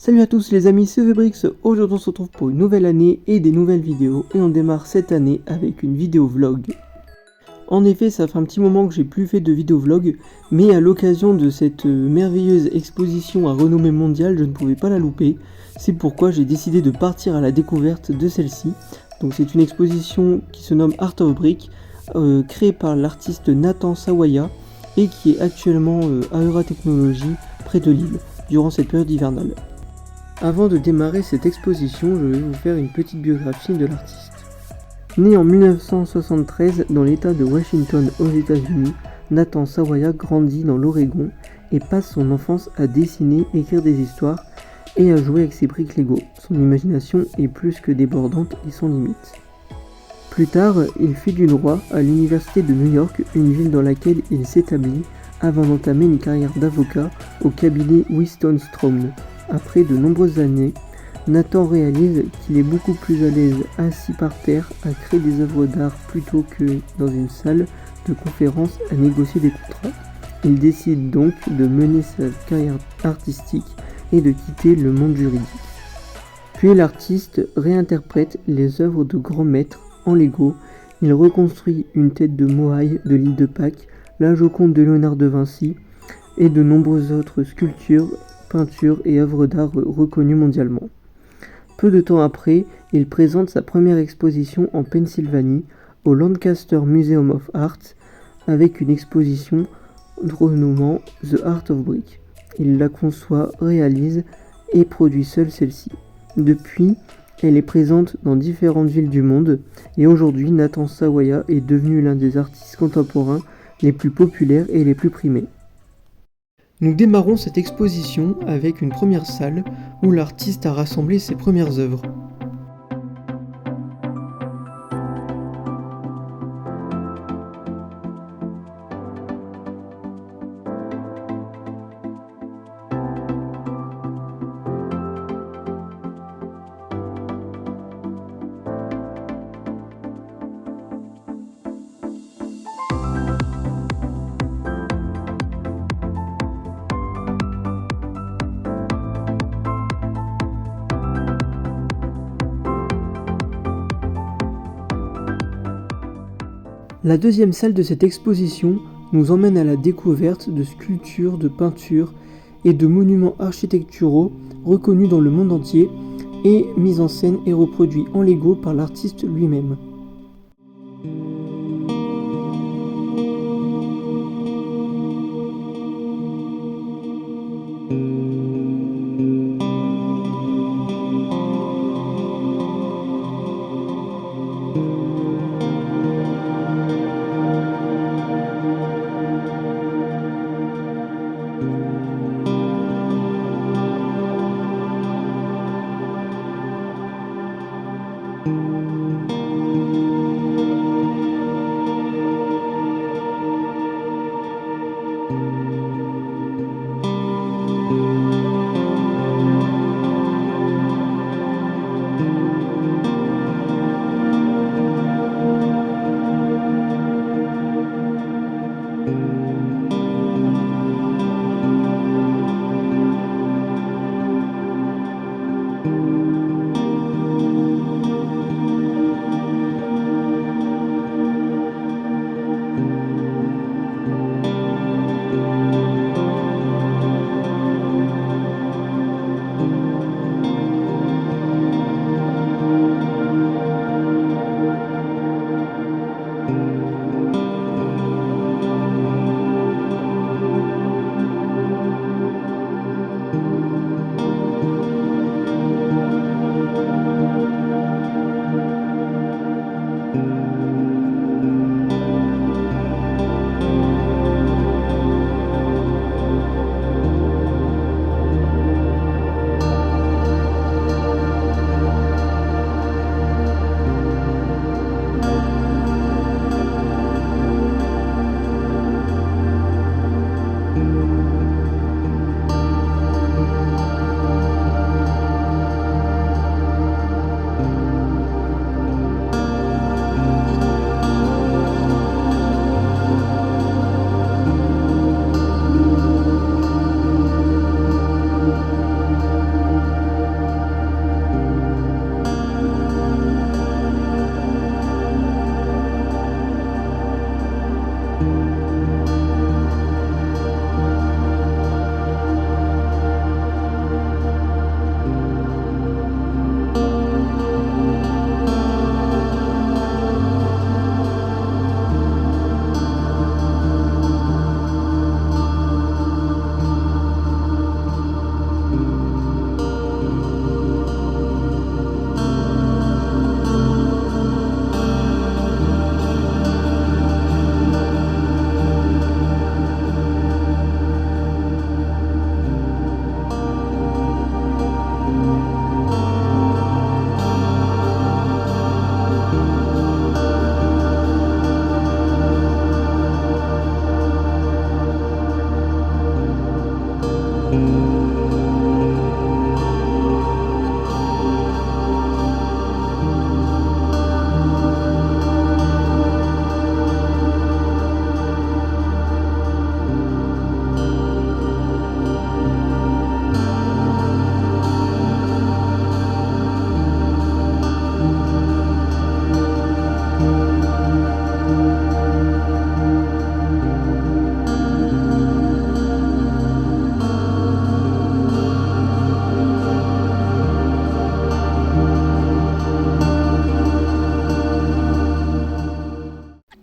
Salut à tous les amis, c'est TheBricks. Aujourd'hui on se retrouve pour une nouvelle année et des nouvelles vidéos. Et on démarre cette année avec une vidéo vlog. En effet, ça fait un petit moment que j'ai plus fait de vidéo vlog, mais à l'occasion de cette merveilleuse exposition à renommée mondiale, je ne pouvais pas la louper. C'est pourquoi j'ai décidé de partir à la découverte de celle-ci. Donc c'est une exposition qui se nomme Art of Brick, créée par l'artiste Nathan Sawaya et qui est actuellement à Euratechnologie près de Lille, durant cette période hivernale. Avant de démarrer cette exposition, je vais vous faire une petite biographie de l'artiste. Né en 1973 dans l'état de Washington aux États-Unis, Nathan Sawaya grandit dans l'Oregon et passe son enfance à dessiner, écrire des histoires et à jouer avec ses briques Lego. Son imagination est plus que débordante et sans limite. Plus tard, il fit du droit à l'université de New York, une ville dans laquelle il s'établit avant d'entamer une carrière d'avocat au cabinet Winston Strawn. Après de nombreuses années, Nathan réalise qu'il est beaucoup plus à l'aise assis par terre à créer des œuvres d'art plutôt que dans une salle de conférence à négocier des contrats. Il décide donc de mener sa carrière artistique et de quitter le monde juridique. Puis l'artiste réinterprète les œuvres de grands maîtres en Lego. Il reconstruit une tête de Moai de l'île de Pâques, la Joconde de Léonard de Vinci et de nombreuses autres sculptures, peintures et œuvres d'art reconnues mondialement. Peu de temps après, il présente sa première exposition en Pennsylvanie au Lancaster Museum of Art avec une exposition renommant The Art of Brick. Il la conçoit, réalise et produit seul celle-ci. Depuis, elle est présente dans différentes villes du monde et aujourd'hui, Nathan Sawaya est devenu l'un des artistes contemporains les plus populaires et les plus primés. Nous démarrons cette exposition avec une première salle où l'artiste a rassemblé ses premières œuvres. La deuxième salle de cette exposition nous emmène à la découverte de sculptures, de peintures et de monuments architecturaux reconnus dans le monde entier et mis en scène et reproduits en Lego par l'artiste lui-même.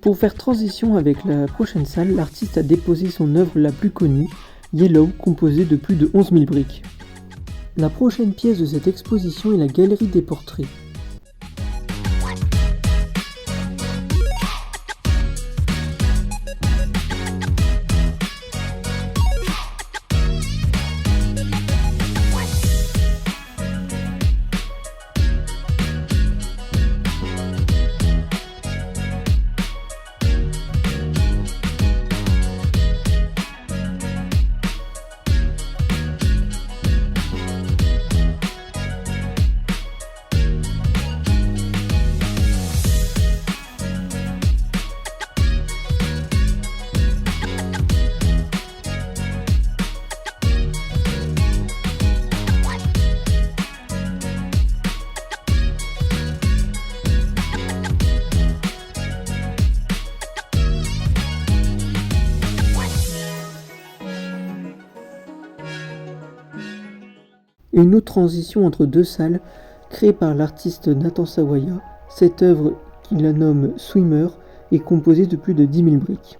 Pour faire transition avec la prochaine salle, l'artiste a déposé son œuvre la plus connue, Yellow, composée de plus de 11 000 briques. La prochaine pièce de cette exposition est la galerie des portraits. Une autre transition entre deux salles, créée par l'artiste Nathan Sawaya. Cette œuvre, qu'il la nomme Swimmer, est composée de plus de 10 000 briques.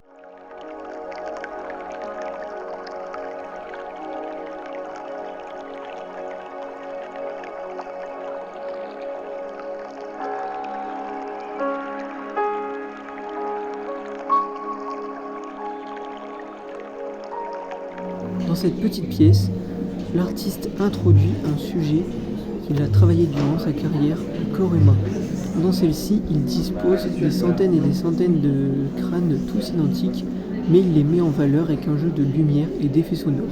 Dans cette petite pièce, l'artiste introduit un sujet qu'il a travaillé durant sa carrière, le corps humain. Dans celle-ci, il dispose des centaines et des centaines de crânes tous identiques, mais il les met en valeur avec un jeu de lumière et d'effets sonores.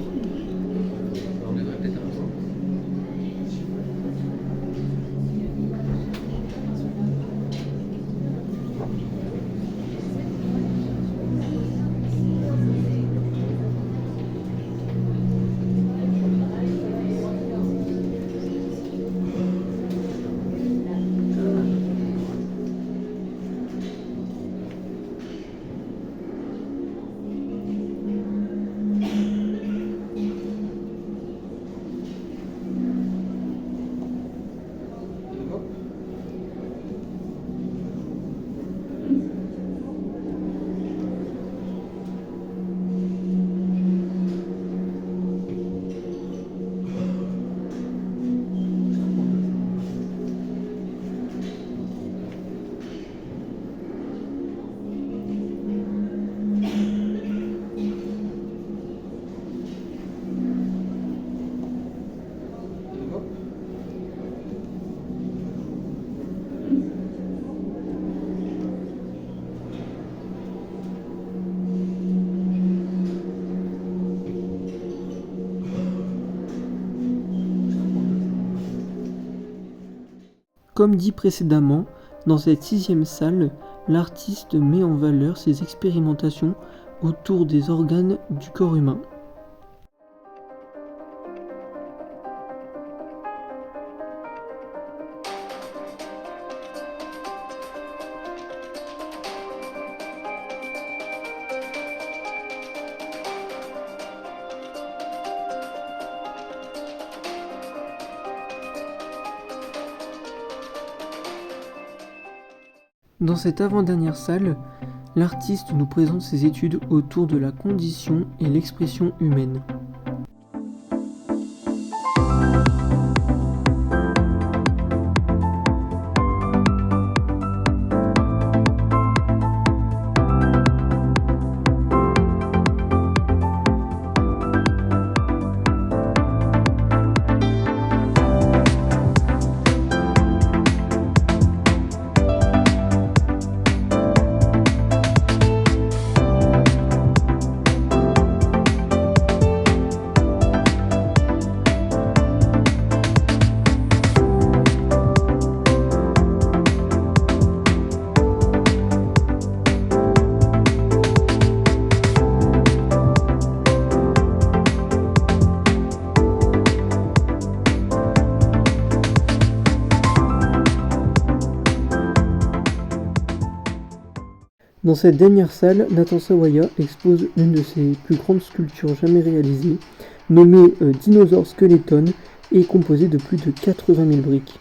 Comme dit précédemment, dans cette 6e salle, l'artiste met en valeur ses expérimentations autour des organes du corps humain. Dans cette avant-dernière salle, l'artiste nous présente ses études autour de la condition et l'expression humaine. Dans cette dernière salle, Nathan Sawaya expose une de ses plus grandes sculptures jamais réalisées, nommée Dinosaur Skeleton, et composée de plus de 80 000 briques.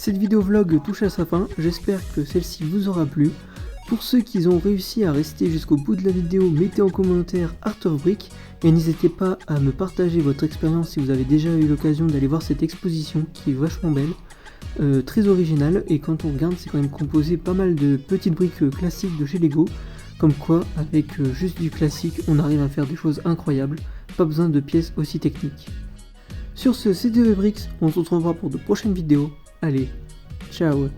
Cette vidéo vlog touche à sa fin, j'espère que celle-ci vous aura plu. Pour ceux qui ont réussi à rester jusqu'au bout de la vidéo, mettez en commentaire Art of Brick et n'hésitez pas à me partager votre expérience si vous avez déjà eu l'occasion d'aller voir cette exposition qui est vachement belle, très originale, et quand on regarde c'est quand même composé pas mal de petites briques classiques de chez Lego, comme quoi avec juste du classique on arrive à faire des choses incroyables, pas besoin de pièces aussi techniques. Sur ce, c'était VBrix, on se retrouvera pour de prochaines vidéos, allez, ciao.